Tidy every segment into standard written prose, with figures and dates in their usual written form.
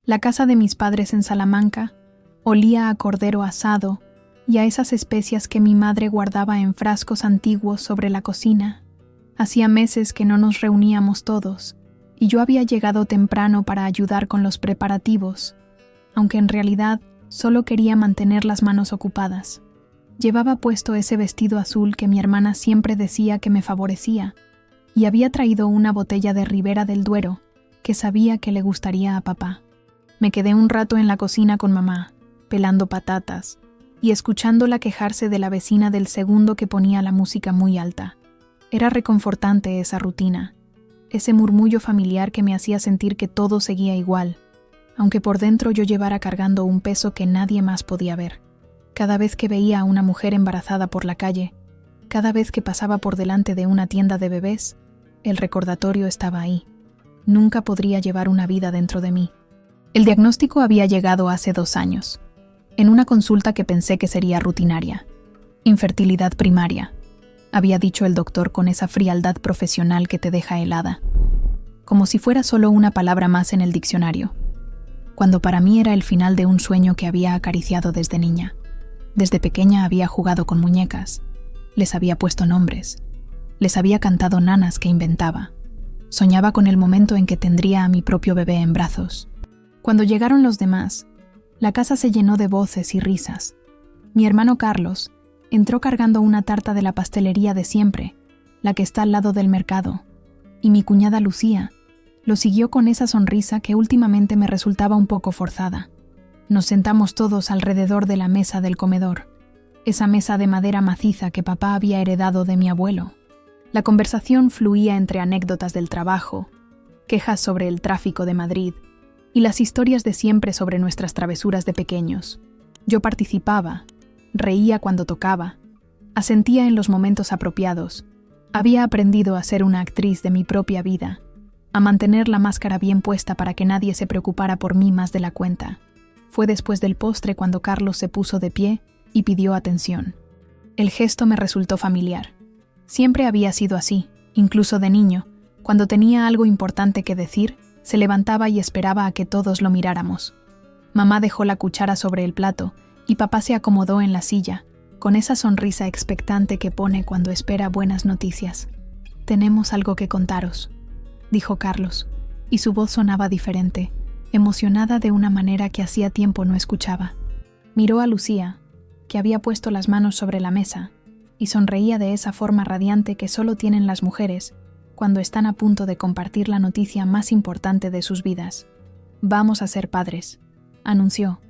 La casa de mis padres en Salamanca olía a cordero asado y a esas especias que mi madre guardaba en frascos antiguos sobre la cocina. Hacía meses que no nos reuníamos todos, y yo había llegado temprano para ayudar con los preparativos, aunque en realidad solo quería mantener las manos ocupadas. Llevaba puesto ese vestido azul que mi hermana siempre decía que me favorecía, y había traído una botella de Ribera del Duero que sabía que le gustaría a papá. Me quedé un rato en la cocina con mamá, pelando patatas y escuchándola quejarse de la vecina del segundo que ponía la música muy alta. Era reconfortante esa rutina, ese murmullo familiar que me hacía sentir que todo seguía igual, aunque por dentro yo llevara cargando un peso que nadie más podía ver. Cada vez que veía a una mujer embarazada por la calle, cada vez que pasaba por delante de una tienda de bebés, el recordatorio estaba ahí. Nunca podría llevar una vida dentro de mí. El diagnóstico había llegado hace 2 años, en una consulta que pensé que sería rutinaria. Infertilidad primaria, había dicho el doctor con esa frialdad profesional que te deja helada, como si fuera solo una palabra más en el diccionario, cuando para mí era el final de un sueño que había acariciado desde niña. Desde pequeña había jugado con muñecas, les había puesto nombres, les había cantado nanas que inventaba. Soñaba con el momento en que tendría a mi propio bebé en brazos. Cuando llegaron los demás, la casa se llenó de voces y risas. Mi hermano Carlos entró cargando una tarta de la pastelería de siempre, la que está al lado del mercado, y mi cuñada Lucía lo siguió con esa sonrisa que últimamente me resultaba un poco forzada. Nos sentamos todos alrededor de la mesa del comedor, esa mesa de madera maciza que papá había heredado de mi abuelo. La conversación fluía entre anécdotas del trabajo, quejas sobre el tráfico de Madrid y las historias de siempre sobre nuestras travesuras de pequeños. Yo participaba, reía cuando tocaba, asentía en los momentos apropiados. Había aprendido a ser una actriz de mi propia vida, a mantener la máscara bien puesta para que nadie se preocupara por mí más de la cuenta. Fue después del postre cuando Carlos se puso de pie y pidió atención. El gesto me resultó familiar. Siempre había sido así, incluso de niño. Cuando tenía algo importante que decir, se levantaba y esperaba a que todos lo miráramos. Mamá dejó la cuchara sobre el plato y papá se acomodó en la silla, con esa sonrisa expectante que pone cuando espera buenas noticias. «Tenemos algo que contaros», dijo Carlos, y su voz sonaba diferente, emocionada de una manera que hacía tiempo no escuchaba. Miró a Lucía, que había puesto las manos sobre la mesa, y sonreía de esa forma radiante que solo tienen las mujeres cuando están a punto de compartir la noticia más importante de sus vidas. «Vamos a ser padres», anunció,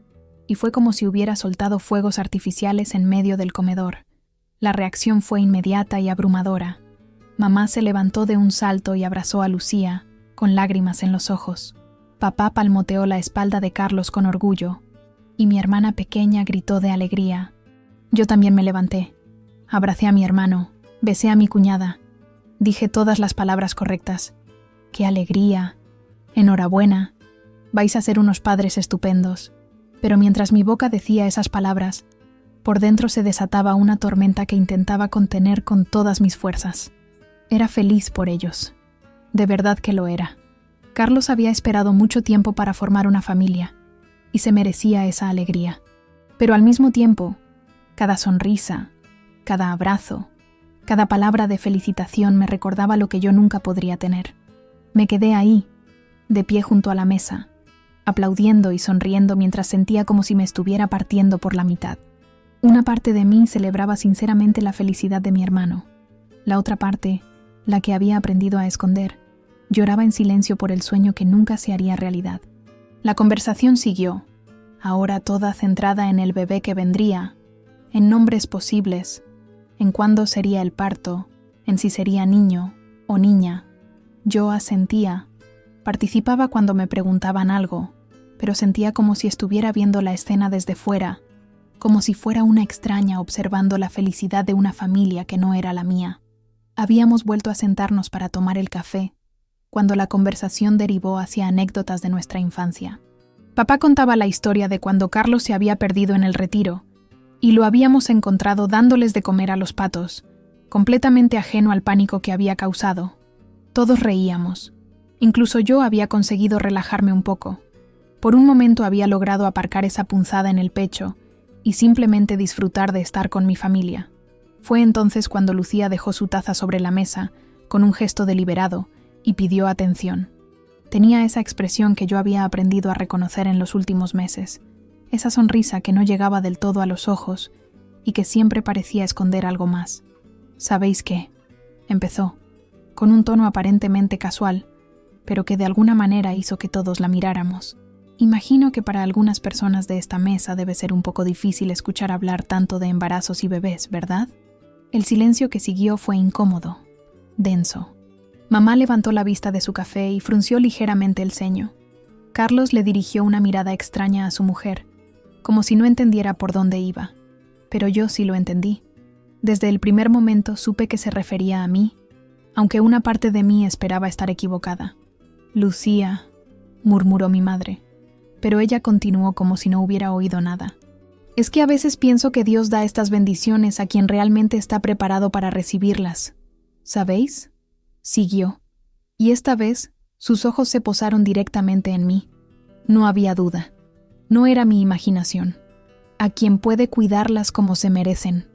y fue como si hubiera soltado fuegos artificiales en medio del comedor. La reacción fue inmediata y abrumadora. Mamá se levantó de un salto y abrazó a Lucía, con lágrimas en los ojos. Papá palmoteó la espalda de Carlos con orgullo, y mi hermana pequeña gritó de alegría. Yo también me levanté. Abracé a mi hermano, besé a mi cuñada. Dije todas las palabras correctas. ¡Qué alegría! ¡Enhorabuena! Vais a ser unos padres estupendos. Pero mientras mi boca decía esas palabras, por dentro se desataba una tormenta que intentaba contener con todas mis fuerzas. Era feliz por ellos. De verdad que lo era. Carlos había esperado mucho tiempo para formar una familia, y se merecía esa alegría. Pero al mismo tiempo, cada sonrisa, cada abrazo, cada palabra de felicitación me recordaba lo que yo nunca podría tener. Me quedé ahí, de pie junto a la mesa, aplaudiendo y sonriendo mientras sentía como si me estuviera partiendo por la mitad. Una parte de mí celebraba sinceramente la felicidad de mi hermano. La otra parte, la que había aprendido a esconder, lloraba en silencio por el sueño que nunca se haría realidad. La conversación siguió, ahora toda centrada en el bebé que vendría, en nombres posibles, en cuándo sería el parto, en si sería niño o niña. Yo asentía, participaba cuando me preguntaban algo, pero sentía como si estuviera viendo la escena desde fuera, como si fuera una extraña observando la felicidad de una familia que no era la mía. Habíamos vuelto a sentarnos para tomar el café, cuando la conversación derivó hacia anécdotas de nuestra infancia. Papá contaba la historia de cuando Carlos se había perdido en el retiro, y lo habíamos encontrado dándoles de comer a los patos, completamente ajeno al pánico que había causado. Todos reíamos. Incluso yo había conseguido relajarme un poco. Por un momento había logrado aparcar esa punzada en el pecho y simplemente disfrutar de estar con mi familia. Fue entonces cuando Lucía dejó su taza sobre la mesa, con un gesto deliberado, y pidió atención. Tenía esa expresión que yo había aprendido a reconocer en los últimos meses, esa sonrisa que no llegaba del todo a los ojos y que siempre parecía esconder algo más. ¿Sabéis qué? Empezó, con un tono aparentemente casual, pero que de alguna manera hizo que todos la miráramos. Imagino que para algunas personas de esta mesa debe ser un poco difícil escuchar hablar tanto de embarazos y bebés, ¿verdad? El silencio que siguió fue incómodo, denso. Mamá levantó la vista de su café y frunció ligeramente el ceño. Carlos le dirigió una mirada extraña a su mujer, como si no entendiera por dónde iba. Pero yo sí lo entendí. Desde el primer momento supe que se refería a mí, aunque una parte de mí esperaba estar equivocada. «Lucía», murmuró mi madre, pero ella continuó como si no hubiera oído nada. «Es que a veces pienso que Dios da estas bendiciones a quien realmente está preparado para recibirlas. ¿Sabéis?», siguió, y esta vez sus ojos se posaron directamente en mí. No había duda. No era mi imaginación. A quien puede cuidarlas como se merecen.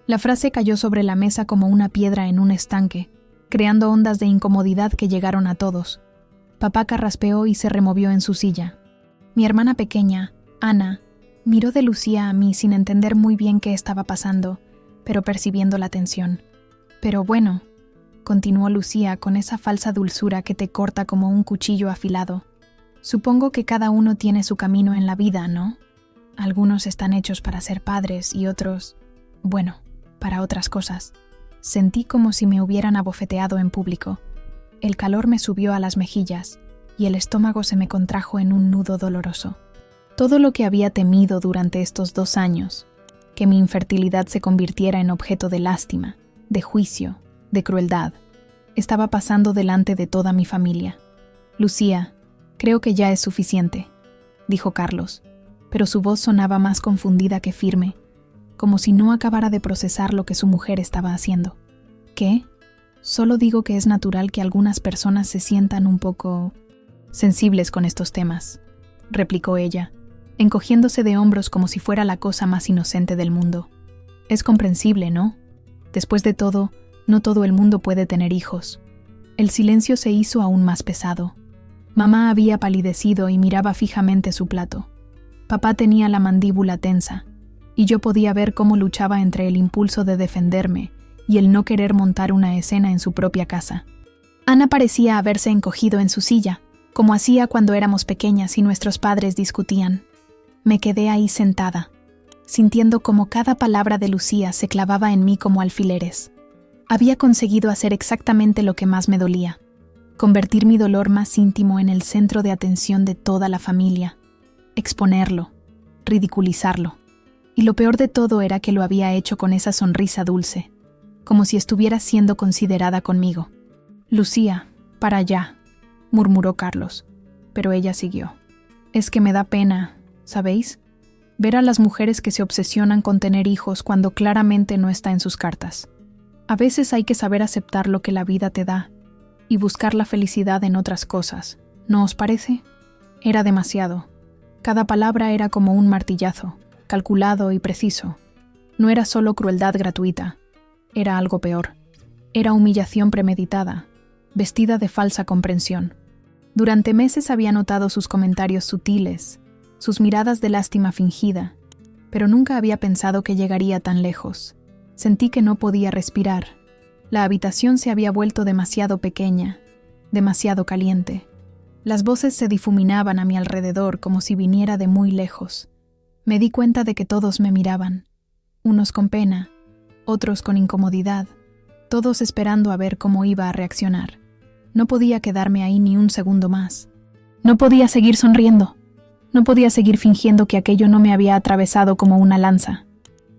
La frase cayó sobre la mesa como una piedra en un estanque, creando ondas de incomodidad que llegaron a todos. Papá carraspeó y se removió en su silla. Mi hermana pequeña, Ana, miró de Lucía a mí sin entender muy bien qué estaba pasando, pero percibiendo la tensión. «Pero bueno», continuó Lucía con esa falsa dulzura que te corta como un cuchillo afilado. «Supongo que cada uno tiene su camino en la vida, ¿no? Algunos están hechos para ser padres y otros, bueno, para otras cosas». Sentí como si me hubieran abofeteado en público. El calor me subió a las mejillas y el estómago se me contrajo en un nudo doloroso. Todo lo que había temido durante estos 2 años, que mi infertilidad se convirtiera en objeto de lástima, de juicio, de crueldad, estaba pasando delante de toda mi familia. «Lucía, creo que ya es suficiente», dijo Carlos, pero su voz sonaba más confundida que firme, como si no acabara de procesar lo que su mujer estaba haciendo. «¿Qué? Solo digo que es natural que algunas personas se sientan un poco sensibles con estos temas», replicó ella, encogiéndose de hombros como si fuera la cosa más inocente del mundo. «Es comprensible, ¿no? Después de todo, no todo el mundo puede tener hijos». El silencio se hizo aún más pesado. Mamá había palidecido y miraba fijamente su plato. Papá tenía la mandíbula tensa, y yo podía ver cómo luchaba entre el impulso de defenderme y el no querer montar una escena en su propia casa. Ana parecía haberse encogido en su silla, como hacía cuando éramos pequeñas y nuestros padres discutían. Me quedé ahí sentada, sintiendo como cada palabra de Lucía se clavaba en mí como alfileres. Había conseguido hacer exactamente lo que más me dolía, convertir mi dolor más íntimo en el centro de atención de toda la familia, exponerlo, ridiculizarlo. Y lo peor de todo era que lo había hecho con esa sonrisa dulce, como si estuviera siendo considerada conmigo. «Lucía, para allá», murmuró Carlos, pero ella siguió. «Es que me da pena, ¿sabéis? Ver a las mujeres que se obsesionan con tener hijos cuando claramente no está en sus cartas. A veces hay que saber aceptar lo que la vida te da y buscar la felicidad en otras cosas, ¿no os parece?». Era demasiado. Cada palabra era como un martillazo, calculado y preciso. No era solo crueldad gratuita, era algo peor. Era humillación premeditada, vestida de falsa comprensión. Durante meses había notado sus comentarios sutiles, sus miradas de lástima fingida, pero nunca había pensado que llegaría tan lejos. Sentí que no podía respirar. La habitación se había vuelto demasiado pequeña, demasiado caliente. Las voces se difuminaban a mi alrededor como si viniera de muy lejos. Me di cuenta de que todos me miraban, unos con pena, otros con incomodidad, todos esperando a ver cómo iba a reaccionar. No podía quedarme ahí ni un segundo más. No podía seguir sonriendo. No podía seguir fingiendo que aquello no me había atravesado como una lanza.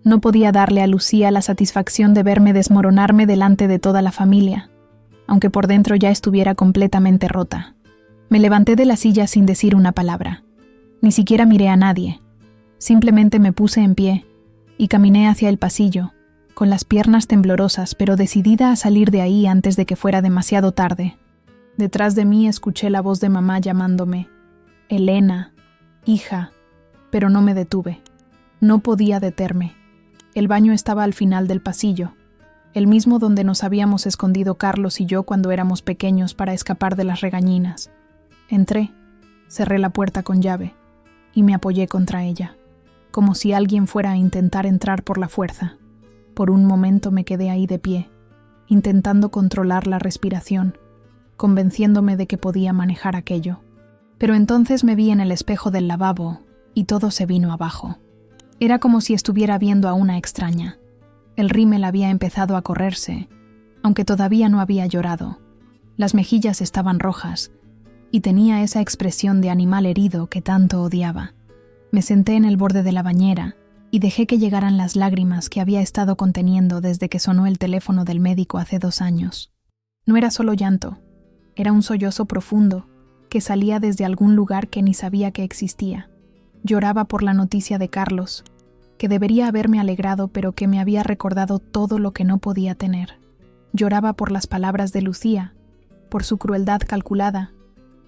No podía darle a Lucía la satisfacción de verme desmoronarme delante de toda la familia, aunque por dentro ya estuviera completamente rota. Me levanté de la silla sin decir una palabra. Ni siquiera miré a nadie. Simplemente me puse en pie y caminé hacia el pasillo, con las piernas temblorosas, pero decidida a salir de ahí antes de que fuera demasiado tarde. Detrás de mí escuché la voz de mamá llamándome. «Elena, Hija, pero no me detuve. No podía detenerme. El baño estaba al final del pasillo, el mismo donde nos habíamos escondido Carlos y yo cuando éramos pequeños para escapar de las regañinas. Entré, cerré la puerta con llave y me apoyé contra ella, como si alguien fuera a intentar entrar por la fuerza. Por un momento me quedé ahí de pie, intentando controlar la respiración, convenciéndome de que podía manejar aquello. Pero entonces me vi en el espejo del lavabo y todo se vino abajo. Era como si estuviera viendo a una extraña. El rímel había empezado a correrse, aunque todavía no había llorado. Las mejillas estaban rojas y tenía esa expresión de animal herido que tanto odiaba. Me senté en el borde de la bañera y dejé que llegaran las lágrimas que había estado conteniendo desde que sonó el teléfono del médico hace 2 años. No era solo llanto, era un sollozo profundo que salía desde algún lugar que ni sabía que existía. Lloraba por la noticia de Carlos, que debería haberme alegrado pero que me había recordado todo lo que no podía tener. Lloraba por las palabras de Lucía, por su crueldad calculada,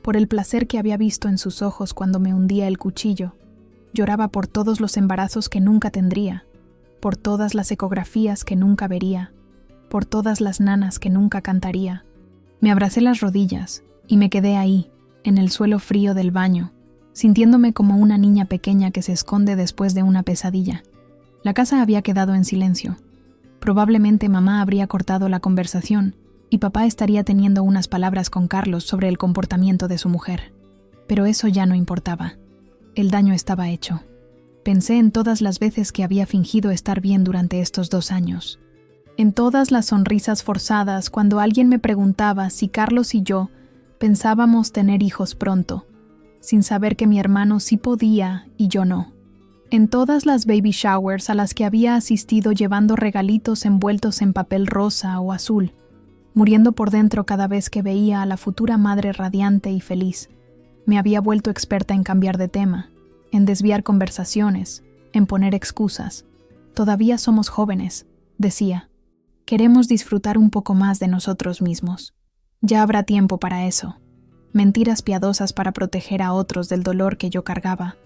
por el placer que había visto en sus ojos cuando me hundía el cuchillo. Lloraba por todos los embarazos que nunca tendría, por todas las ecografías que nunca vería, por todas las nanas que nunca cantaría. Me abracé las rodillas y me quedé ahí, en el suelo frío del baño, sintiéndome como una niña pequeña que se esconde después de una pesadilla. La casa había quedado en silencio. Probablemente mamá habría cortado la conversación y papá estaría teniendo unas palabras con Carlos sobre el comportamiento de su mujer. Pero eso ya no importaba. El daño estaba hecho. Pensé en todas las veces que había fingido estar bien durante estos 2 años. En todas las sonrisas forzadas cuando alguien me preguntaba si Carlos y yo pensábamos tener hijos pronto, sin saber que mi hermano sí podía y yo no. En todas las baby showers a las que había asistido llevando regalitos envueltos en papel rosa o azul, muriendo por dentro cada vez que veía a la futura madre radiante y feliz. Me había vuelto experta en cambiar de tema, en desviar conversaciones, en poner excusas. Todavía somos jóvenes, decía. Queremos disfrutar un poco más de nosotros mismos. Ya habrá tiempo para eso. Mentiras piadosas para proteger a otros del dolor que yo cargaba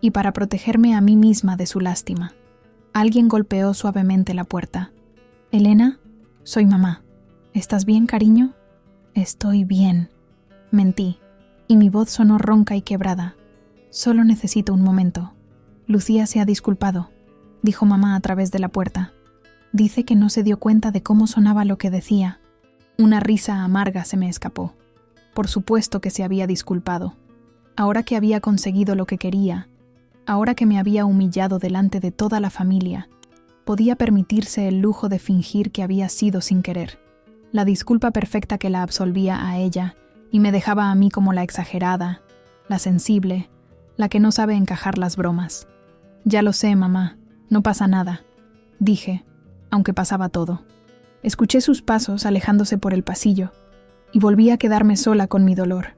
y para protegerme a mí misma de su lástima. Alguien golpeó suavemente la puerta. «Elena, soy mamá. ¿Estás bien, cariño?» «Estoy bien», mentí, y mi voz sonó ronca y quebrada. «Solo necesito un momento». «Lucía se ha disculpado», dijo mamá a través de la puerta. «Dice que no se dio cuenta de cómo sonaba lo que decía». Una risa amarga se me escapó. Por supuesto que se había disculpado. Ahora que había conseguido lo que quería, ahora que me había humillado delante de toda la familia, podía permitirse el lujo de fingir que había sido sin querer. La disculpa perfecta que la absolvía a ella y me dejaba a mí como la exagerada, la sensible, la que no sabe encajar las bromas. «Ya lo sé, mamá, no pasa nada», dije, aunque pasaba todo. Escuché sus pasos alejándose por el pasillo y volví a quedarme sola con mi dolor.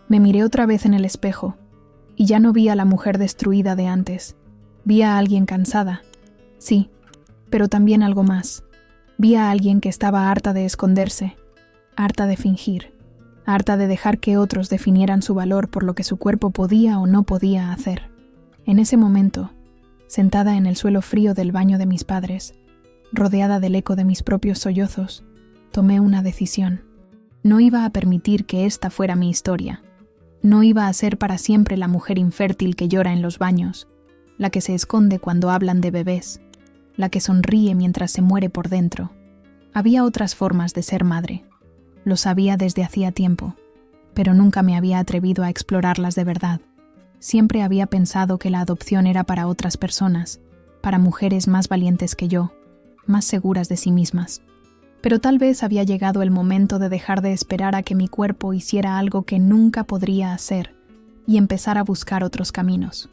Me miré otra vez en el espejo y ya no vi a la mujer destruida de antes. Vi a alguien cansada, sí, pero también algo más. Vi a alguien que estaba harta de esconderse, harta de fingir, harta de dejar que otros definieran su valor por lo que su cuerpo podía o no podía hacer. En ese momento, sentada en el suelo frío del baño de mis padres, rodeada del eco de mis propios sollozos, tomé una decisión. No iba a permitir que esta fuera mi historia. No iba a ser para siempre la mujer infértil que llora en los baños, la que se esconde cuando hablan de bebés, la que sonríe mientras se muere por dentro. Había otras formas de ser madre. Lo sabía desde hacía tiempo, pero nunca me había atrevido a explorarlas de verdad. Siempre había pensado que la adopción era para otras personas, para mujeres más valientes que yo, más seguras de sí mismas. Pero tal vez había llegado el momento de dejar de esperar a que mi cuerpo hiciera algo que nunca podría hacer y empezar a buscar otros caminos.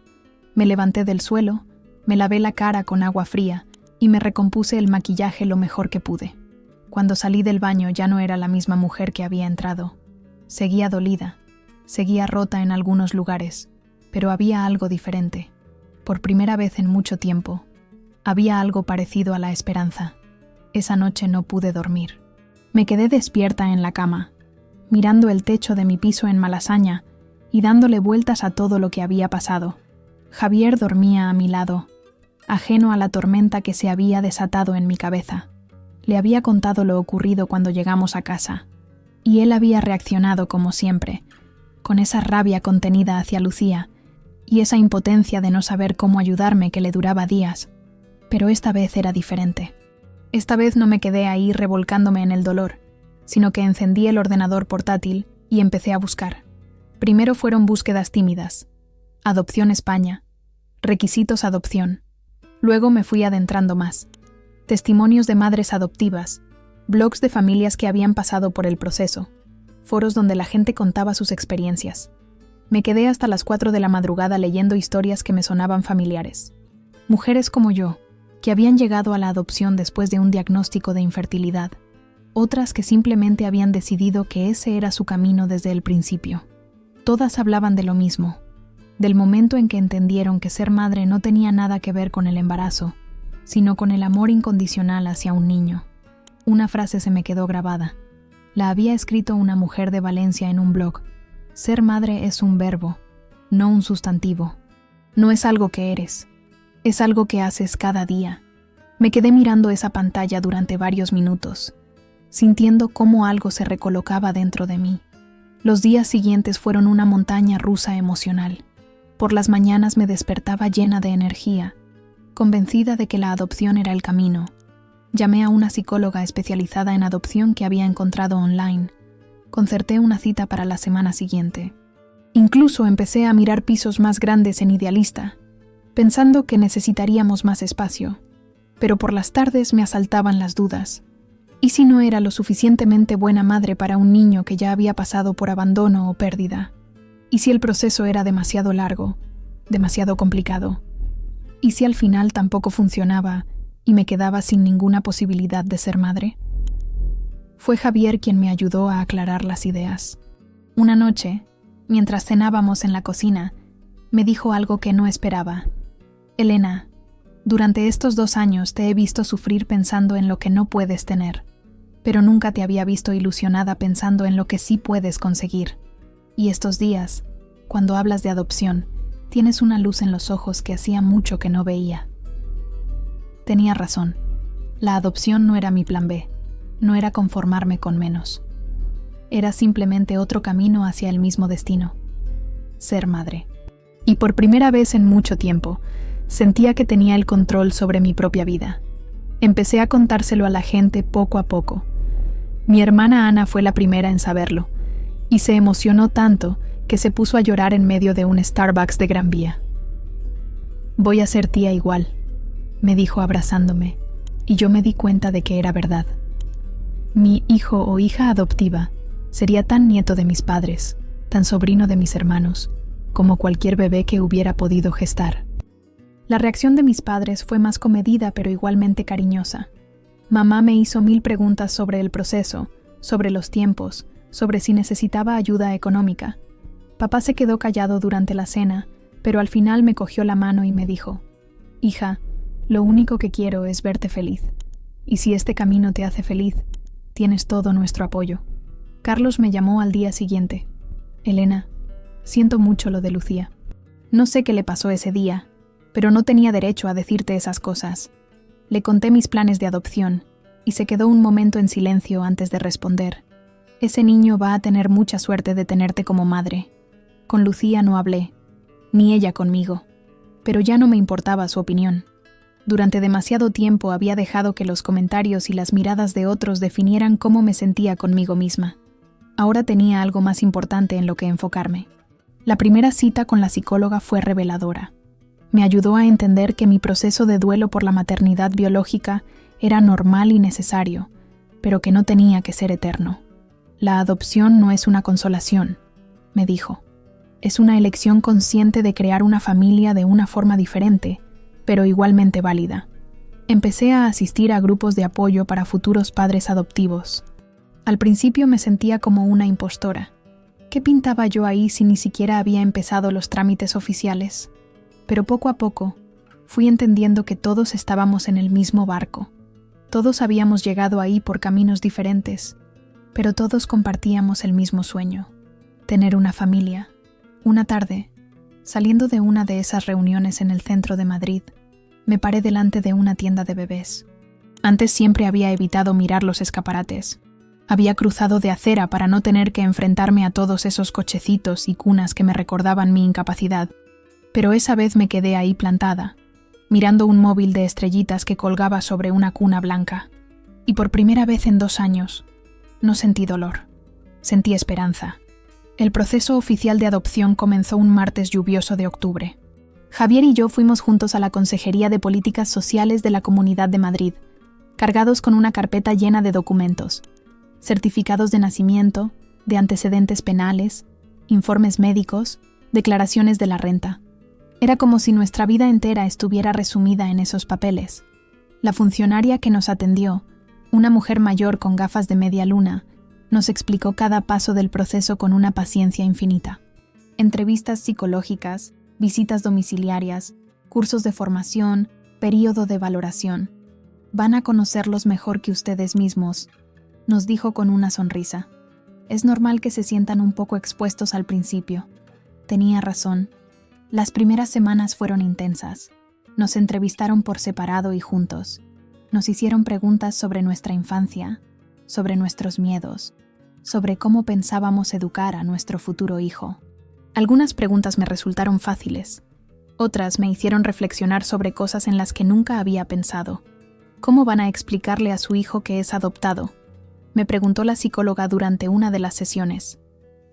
Me levanté del suelo, me lavé la cara con agua fría y me recompuse el maquillaje lo mejor que pude. Cuando salí del baño ya no era la misma mujer que había entrado. Seguía dolida, seguía rota en algunos lugares, pero había algo diferente. Por primera vez en mucho tiempo, había algo parecido a la esperanza. Esa noche no pude dormir. Me quedé despierta en la cama, mirando el techo de mi piso en Malasaña y dándole vueltas a todo lo que había pasado. Javier dormía a mi lado, ajeno a la tormenta que se había desatado en mi cabeza. Le había contado lo ocurrido cuando llegamos a casa, y él había reaccionado como siempre, con esa rabia contenida hacia Lucía y esa impotencia de no saber cómo ayudarme que le duraba días. Pero esta vez era diferente. Esta vez no me quedé ahí revolcándome en el dolor, sino que encendí el ordenador portátil y empecé a buscar. Primero fueron búsquedas tímidas. Adopción España. Requisitos adopción. Luego me fui adentrando más. Testimonios de madres adoptivas. Blogs de familias que habían pasado por el proceso. Foros donde la gente contaba sus experiencias. Me quedé hasta las 4 de la madrugada leyendo historias que me sonaban familiares. Mujeres como yo, que habían llegado a la adopción después de un diagnóstico de infertilidad. Otras que simplemente habían decidido que ese era su camino desde el principio. Todas hablaban de lo mismo, del momento en que entendieron que ser madre no tenía nada que ver con el embarazo, sino con el amor incondicional hacia un niño. Una frase se me quedó grabada. La había escrito una mujer de Valencia en un blog. Ser madre es un verbo, no un sustantivo. No es algo que eres, es algo que haces cada día. Me quedé mirando esa pantalla durante varios minutos, sintiendo cómo algo se recolocaba dentro de mí. Los días siguientes fueron una montaña rusa emocional. Por las mañanas me despertaba llena de energía, convencida de que la adopción era el camino. Llamé a una psicóloga especializada en adopción que había encontrado online. Concerté una cita para la semana siguiente. Incluso empecé a mirar pisos más grandes en Idealista, pensando que necesitaríamos más espacio. Pero por las tardes me asaltaban las dudas. ¿Y si no era lo suficientemente buena madre para un niño que ya había pasado por abandono o pérdida? ¿Y si el proceso era demasiado largo, demasiado complicado? ¿Y si al final tampoco funcionaba y me quedaba sin ninguna posibilidad de ser madre? Fue Javier quien me ayudó a aclarar las ideas. Una noche, mientras cenábamos en la cocina, me dijo algo que no esperaba. Elena, durante estos 2 años te he visto sufrir pensando en lo que no puedes tener, pero nunca te había visto ilusionada pensando en lo que sí puedes conseguir. Y estos días, cuando hablas de adopción, tienes una luz en los ojos que hacía mucho que no veía. Tenía razón. La adopción no era mi plan B. No era conformarme con menos. Era simplemente otro camino hacia el mismo destino. Ser madre. Y por primera vez en mucho tiempo, sentía que tenía el control sobre mi propia vida. Empecé a contárselo a la gente poco a poco. Mi hermana Ana fue la primera en saberlo, y se emocionó tanto que se puso a llorar en medio de un Starbucks de Gran Vía. «Voy a ser tía igual», me dijo abrazándome, y yo me di cuenta de que era verdad. Mi hijo o hija adoptiva sería tan nieto de mis padres, tan sobrino de mis hermanos, como cualquier bebé que hubiera podido gestar. La reacción de mis padres fue más comedida pero igualmente cariñosa. Mamá me hizo 1000 preguntas sobre el proceso, sobre los tiempos, sobre si necesitaba ayuda económica. Papá se quedó callado durante la cena, pero al final me cogió la mano y me dijo: «Hija, lo único que quiero es verte feliz. Y si este camino te hace feliz, tienes todo nuestro apoyo». Carlos me llamó al día siguiente. «Elena, siento mucho lo de Lucía. No sé qué le pasó ese día, pero no tenía derecho a decirte esas cosas». Le conté mis planes de adopción, y se quedó un momento en silencio antes de responder. «Ese niño va a tener mucha suerte de tenerte como madre». Con Lucía no hablé, ni ella conmigo, pero ya no me importaba su opinión. Durante demasiado tiempo había dejado que los comentarios y las miradas de otros definieran cómo me sentía conmigo misma. Ahora tenía algo más importante en lo que enfocarme. La primera cita con la psicóloga fue reveladora. Me ayudó a entender que mi proceso de duelo por la maternidad biológica era normal y necesario, pero que no tenía que ser eterno. «La adopción no es una consolación», me dijo. «Es una elección consciente de crear una familia de una forma diferente, pero igualmente válida». Empecé a asistir a grupos de apoyo para futuros padres adoptivos. Al principio me sentía como una impostora. ¿Qué pintaba yo ahí si ni siquiera había empezado los trámites oficiales? Pero poco a poco, fui entendiendo que todos estábamos en el mismo barco. Todos habíamos llegado ahí por caminos diferentes, pero todos compartíamos el mismo sueño: tener una familia. Una tarde, Saliendo de una de esas reuniones en el centro de Madrid, me paré delante de una tienda de bebés. Antes siempre había evitado mirar los escaparates. Había cruzado de acera para no tener que enfrentarme a todos esos cochecitos y cunas que me recordaban mi incapacidad, pero esa vez me quedé ahí plantada, mirando un móvil de estrellitas que colgaba sobre una cuna blanca. Y por primera vez en 2 años, no sentí dolor, sentí esperanza. El proceso oficial de adopción comenzó un martes lluvioso de octubre. Javier y yo fuimos juntos a la Consejería de Políticas Sociales de la Comunidad de Madrid, cargados con una carpeta llena de documentos, certificados de nacimiento, de antecedentes penales, informes médicos, declaraciones de la renta. Era como si nuestra vida entera estuviera resumida en esos papeles. La funcionaria que nos atendió, una mujer mayor con gafas de media luna, nos explicó cada paso del proceso con una paciencia infinita. Entrevistas psicológicas, visitas domiciliarias, cursos de formación, período de valoración. Van a conocerlos mejor que ustedes mismos, nos dijo con una sonrisa. Es normal que se sientan un poco expuestos al principio. Tenía razón. Las primeras semanas fueron intensas. Nos entrevistaron por separado y juntos. Nos hicieron preguntas sobre nuestra infancia, sobre nuestros miedos, sobre cómo pensábamos educar a nuestro futuro hijo. Algunas preguntas me resultaron fáciles. Otras me hicieron reflexionar sobre cosas en las que nunca había pensado. ¿Cómo van a explicarle a su hijo que es adoptado?, me preguntó la psicóloga durante una de las sesiones.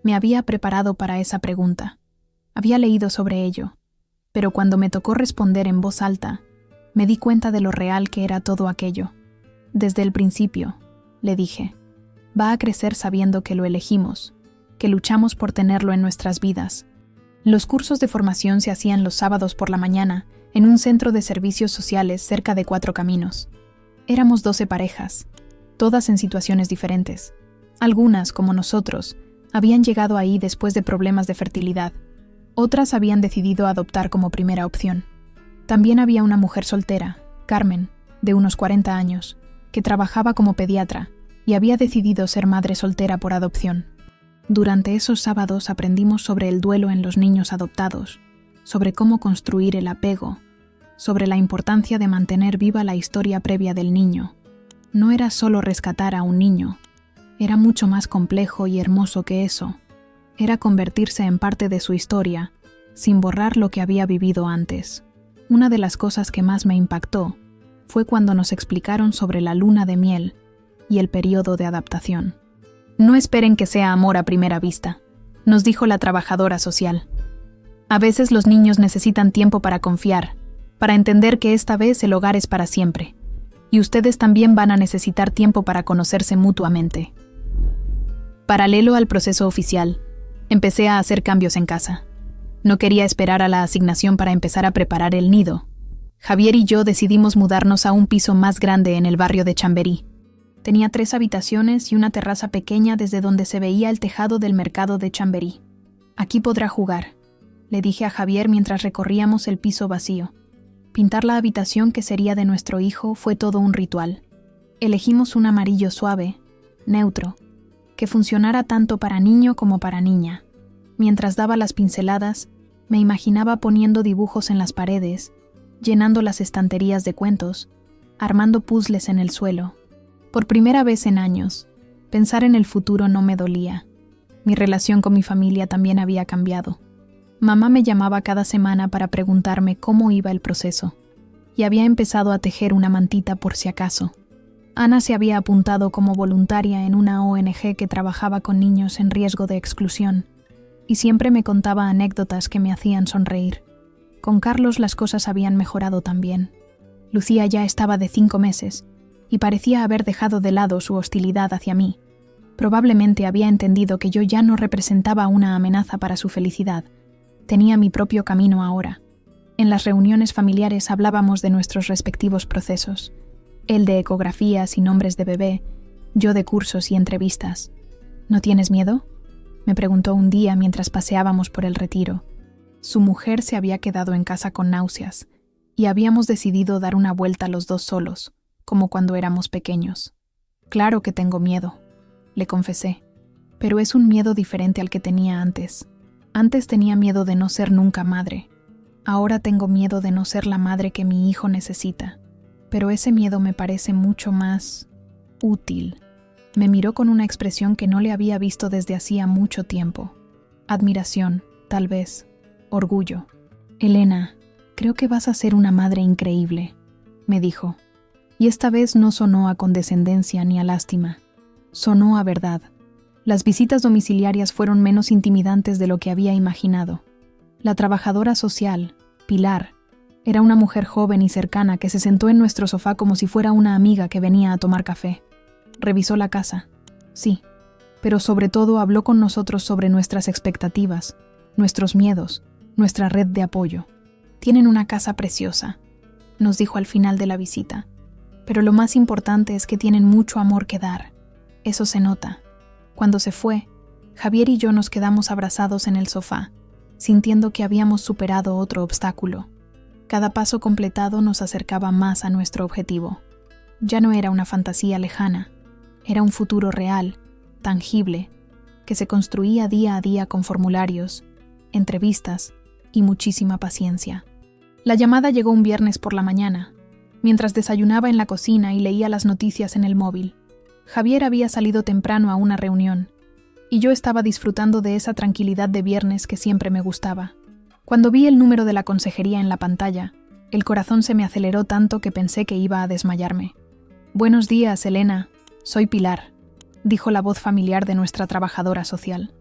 Me había preparado para esa pregunta. Había leído sobre ello, pero cuando me tocó responder en voz alta, me di cuenta de lo real que era todo aquello. Desde el principio, le dije, va a crecer sabiendo que lo elegimos, que luchamos por tenerlo en nuestras vidas. Los cursos de formación se hacían los sábados por la mañana en un centro de servicios sociales cerca de 4 Caminos. Éramos 12 parejas, todas en situaciones diferentes. Algunas, como nosotros, habían llegado ahí después de problemas de fertilidad. Otras habían decidido adoptar como primera opción. También había una mujer soltera, Carmen, de unos 40 años, que trabajaba como pediatra y había decidido ser madre soltera por adopción. Durante esos sábados aprendimos sobre el duelo en los niños adoptados, sobre cómo construir el apego, sobre la importancia de mantener viva la historia previa del niño. No era solo rescatar a un niño, era mucho más complejo y hermoso que eso. Era convertirse en parte de su historia, sin borrar lo que había vivido antes. Una de las cosas que más me impactó fue cuando nos explicaron sobre la luna de miel y el periodo de adaptación. No esperen que sea amor a primera vista, nos dijo la trabajadora social. A veces los niños necesitan tiempo para confiar, para entender que esta vez el hogar es para siempre. Y ustedes también van a necesitar tiempo para conocerse mutuamente. Paralelo al proceso oficial, empecé a hacer cambios en casa. No quería esperar a la asignación para empezar a preparar el nido. Javier y yo decidimos mudarnos a un piso más grande en el barrio de Chamberí. Tenía 3 habitaciones y una terraza pequeña desde donde se veía el tejado del mercado de Chamberí. Aquí podrá jugar, le dije a Javier mientras recorríamos el piso vacío. Pintar la habitación que sería de nuestro hijo fue todo un ritual. Elegimos un amarillo suave, neutro, que funcionara tanto para niño como para niña. Mientras daba las pinceladas, me imaginaba poniendo dibujos en las paredes, llenando las estanterías de cuentos, armando puzzles en el suelo. Por primera vez en años, pensar en el futuro no me dolía. Mi relación con mi familia también había cambiado. Mamá me llamaba cada semana para preguntarme cómo iba el proceso, y había empezado a tejer una mantita por si acaso. Ana se había apuntado como voluntaria en una ONG que trabajaba con niños en riesgo de exclusión, y siempre me contaba anécdotas que me hacían sonreír. Con Carlos las cosas habían mejorado también. Lucía ya estaba de 5 meses, y parecía haber dejado de lado su hostilidad hacia mí. Probablemente había entendido que yo ya no representaba una amenaza para su felicidad. Tenía mi propio camino ahora. En las reuniones familiares hablábamos de nuestros respectivos procesos. Él de ecografías y nombres de bebé, yo de cursos y entrevistas. ¿No tienes miedo?, me preguntó un día mientras paseábamos por el Retiro. Su mujer se había quedado en casa con náuseas, y habíamos decidido dar una vuelta los dos solos, como cuando éramos pequeños. Claro que tengo miedo, le confesé, pero es un miedo diferente al que tenía antes. Antes tenía miedo de no ser nunca madre. Ahora tengo miedo de no ser la madre que mi hijo necesita. Pero ese miedo me parece mucho más útil. Me miró con una expresión que no le había visto desde hacía mucho tiempo. Admiración, tal vez. Orgullo. Elena, creo que vas a ser una madre increíble, me dijo. Y esta vez no sonó a condescendencia ni a lástima. Sonó a verdad. Las visitas domiciliarias fueron menos intimidantes de lo que había imaginado. La trabajadora social, Pilar, era una mujer joven y cercana que se sentó en nuestro sofá como si fuera una amiga que venía a tomar café. Revisó la casa, sí, pero sobre todo habló con nosotros sobre nuestras expectativas, nuestros miedos, nuestra red de apoyo. Tienen una casa preciosa, nos dijo al final de la visita, pero lo más importante es que tienen mucho amor que dar. Eso se nota. Cuando se fue, Javier y yo nos quedamos abrazados en el sofá, sintiendo que habíamos superado otro obstáculo. Cada paso completado nos acercaba más a nuestro objetivo. Ya no era una fantasía lejana, era un futuro real, tangible, que se construía día a día con formularios, entrevistas y muchísima paciencia. La llamada llegó un viernes por la mañana, mientras desayunaba en la cocina y leía las noticias en el móvil. Javier había salido temprano a una reunión, y yo estaba disfrutando de esa tranquilidad de viernes que siempre me gustaba. Cuando vi el número de la consejería en la pantalla, el corazón se me aceleró tanto que pensé que iba a desmayarme. «Buenos días, Elena. Soy Pilar», dijo la voz familiar de nuestra trabajadora social.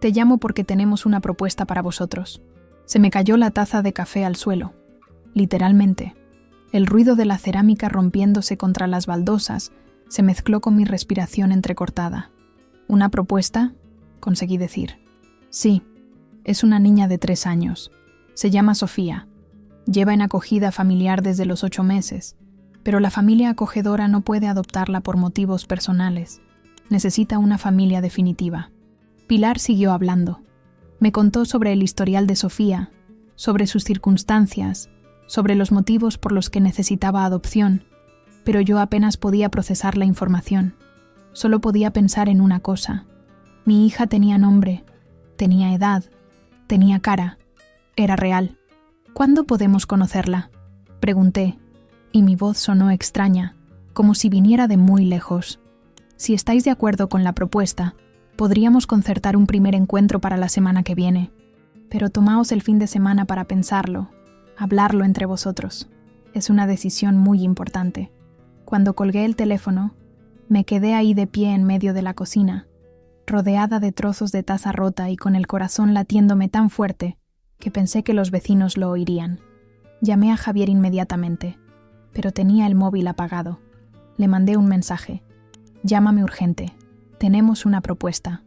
«Te llamo porque tenemos una propuesta para vosotros». Se me cayó la taza de café al suelo. Literalmente. El ruido de la cerámica rompiéndose contra las baldosas se mezcló con mi respiración entrecortada. «¿Una propuesta?», conseguí decir. «Sí, es una niña de 3 años. Se llama Sofía. Lleva en acogida familiar desde los 8 meses, pero la familia acogedora no puede adoptarla por motivos personales. Necesita una familia definitiva». Pilar siguió hablando. Me contó sobre el historial de Sofía, sobre sus circunstancias, sobre los motivos por los que necesitaba adopción, pero yo apenas podía procesar la información. Solo podía pensar en una cosa. Mi hija tenía nombre, tenía edad, tenía cara, era real. «¿Cuándo podemos conocerla?», pregunté, y mi voz sonó extraña, como si viniera de muy lejos. «Si estáis de acuerdo con la propuesta, podríamos concertar un primer encuentro para la semana que viene. Pero tomaos el fin de semana para pensarlo, hablarlo entre vosotros. Es una decisión muy importante». Cuando colgué el teléfono, me quedé ahí de pie en medio de la cocina, rodeada de trozos de taza rota y con el corazón latiéndome tan fuerte que pensé que los vecinos lo oirían. Llamé a Javier inmediatamente, pero tenía el móvil apagado. Le mandé un mensaje. «Llámame urgente. Tenemos una propuesta».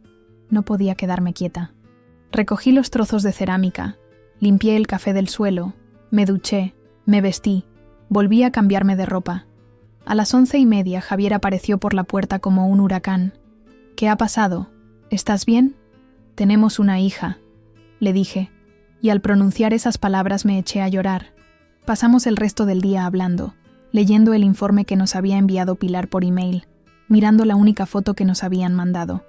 No podía quedarme quieta. Recogí los trozos de cerámica, limpié el café del suelo, me duché, me vestí, volví a cambiarme de ropa. A las 11:30 Javier apareció por la puerta como un huracán. «¿Qué ha pasado? ¿Estás bien?». «Tenemos una hija», le dije, y al pronunciar esas palabras me eché a llorar. Pasamos el resto del día hablando, leyendo el informe que nos había enviado Pilar por email, mirando la única foto que nos habían mandado.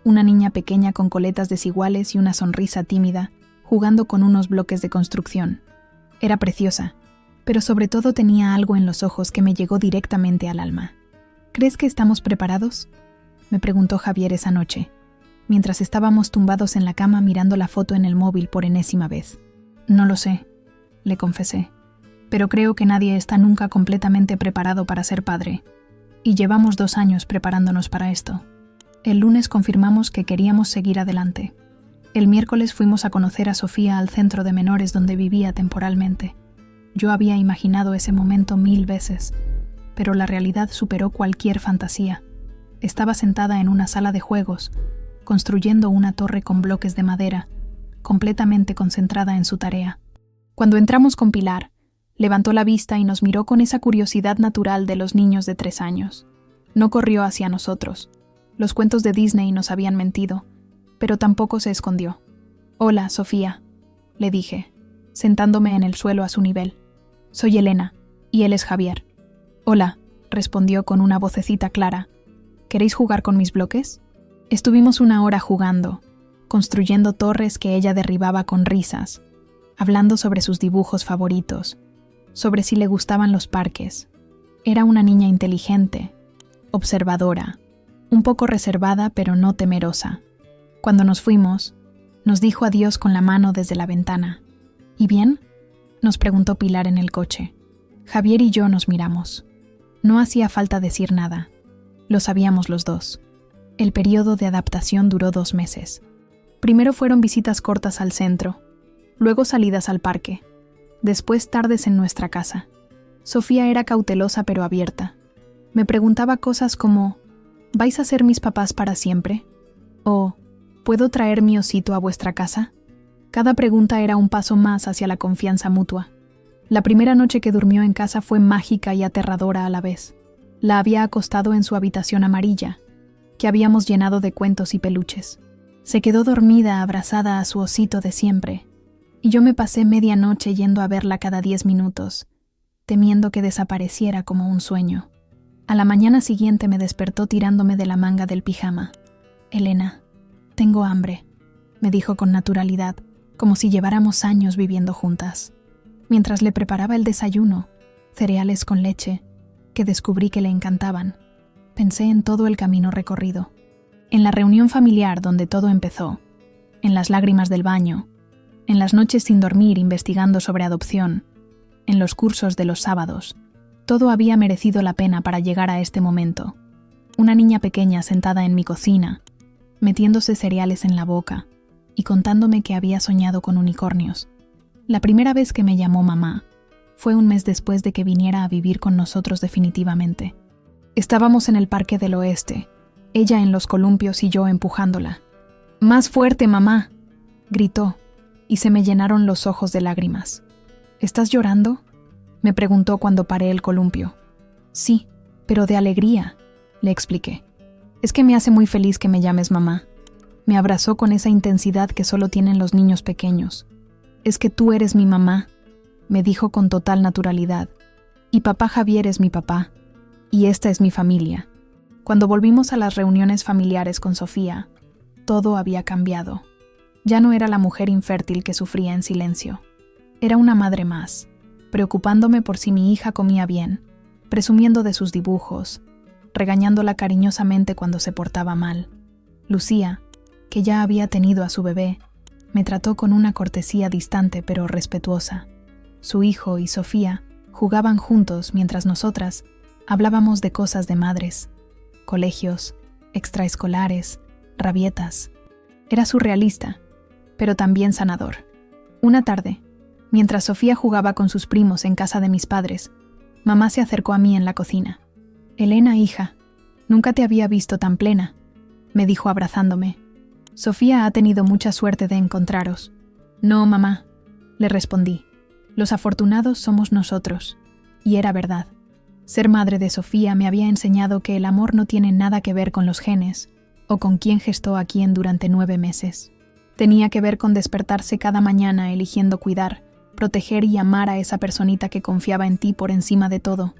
Una niña pequeña con coletas desiguales y una sonrisa tímida, jugando con unos bloques de construcción. Era preciosa, pero sobre todo tenía algo en los ojos que me llegó directamente al alma. «¿Crees que estamos preparados?», me preguntó Javier esa noche, mientras estábamos tumbados en la cama mirando la foto en el móvil por enésima vez. «No lo sé», le confesé, «pero creo que nadie está nunca completamente preparado para ser padre, y llevamos 2 años preparándonos para esto». El lunes confirmamos que queríamos seguir adelante. El miércoles fuimos a conocer a Sofía al centro de menores donde vivía temporalmente. Yo había imaginado ese momento 1000 veces, pero la realidad superó cualquier fantasía. Estaba sentada en una sala de juegos, construyendo una torre con bloques de madera, completamente concentrada en su tarea. Cuando entramos con Pilar, levantó la vista y nos miró con esa curiosidad natural de los niños de 3 años. No corrió hacia nosotros. Los cuentos de Disney nos habían mentido, pero tampoco se escondió. «Hola, Sofía», le dije, sentándome en el suelo a su nivel. «Soy Elena, y él es Javier». «Hola», respondió con una vocecita clara. «¿Queréis jugar con mis bloques?». Estuvimos 1 hora jugando, construyendo torres que ella derribaba con risas, hablando sobre sus dibujos favoritos, sobre si le gustaban los parques. Era una niña inteligente, observadora, un poco reservada pero no temerosa. Cuando nos fuimos, nos dijo adiós con la mano desde la ventana. ¿Y bien?, nos preguntó Pilar en el coche. Javier y yo nos miramos. No hacía falta decir nada. Lo sabíamos los dos. El periodo de adaptación duró 2 meses. Primero fueron visitas cortas al centro, luego salidas al parque, después tardes en nuestra casa. Sofía era cautelosa pero abierta. Me preguntaba cosas como: ¿vais a ser mis papás para siempre? O ¿puedo traer mi osito a vuestra casa? Cada pregunta era un paso más hacia la confianza mutua. La primera noche que durmió en casa fue mágica y aterradora a la vez. La había acostado en su habitación amarilla, que habíamos llenado de cuentos y peluches. Se quedó dormida abrazada a su osito de siempre, y yo me pasé media noche yendo a verla cada 10 minutos, temiendo que desapareciera como un sueño. A la mañana siguiente me despertó tirándome de la manga del pijama. «Elena, tengo hambre», me dijo con naturalidad, como si lleváramos años viviendo juntas. Mientras le preparaba el desayuno, cereales con leche, que descubrí que le encantaban, pensé en todo el camino recorrido. En la reunión familiar donde todo empezó, en las lágrimas del baño, en las noches sin dormir investigando sobre adopción, en los cursos de los sábados, todo había merecido la pena para llegar a este momento. Una niña pequeña sentada en mi cocina, metiéndose cereales en la boca y contándome que había soñado con unicornios. La primera vez que me llamó mamá fue un mes después de que viniera a vivir con nosotros definitivamente. Estábamos en el Parque del Oeste, ella en los columpios y yo empujándola. «¡Más fuerte, mamá!», gritó, y se me llenaron los ojos de lágrimas. «¿Estás llorando?», me preguntó cuando paré el columpio. «Sí, pero de alegría», le expliqué. «Es que me hace muy feliz que me llames mamá». Me abrazó con esa intensidad que solo tienen los niños pequeños. «Es que tú eres mi mamá», me dijo con total naturalidad. «Y papá Javier es mi papá. Y esta es mi familia». Cuando volvimos a las reuniones familiares con Sofía, todo había cambiado. Ya no era la mujer infértil que sufría en silencio. Era una madre más, preocupándome por si mi hija comía bien, presumiendo de sus dibujos, regañándola cariñosamente cuando se portaba mal. Lucía, que ya había tenido a su bebé, me trató con una cortesía distante pero respetuosa. Su hijo y Sofía jugaban juntos mientras nosotras hablábamos de cosas de madres, colegios, extraescolares, rabietas. Era surrealista, pero también sanador. Una tarde, mientras Sofía jugaba con sus primos en casa de mis padres, mamá se acercó a mí en la cocina. «Elena, hija, nunca te había visto tan plena», me dijo abrazándome. «Sofía ha tenido mucha suerte de encontraros». «No, mamá», le respondí. «Los afortunados somos nosotros». Y era verdad. Ser madre de Sofía me había enseñado que el amor no tiene nada que ver con los genes o con quién gestó a quién durante 9 meses. Tenía que ver con despertarse cada mañana eligiendo cuidar, proteger y amar a esa personita que confiaba en ti por encima de todo.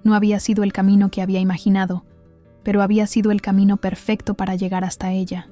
No había sido el camino que había imaginado, pero había sido el camino perfecto para llegar hasta ella.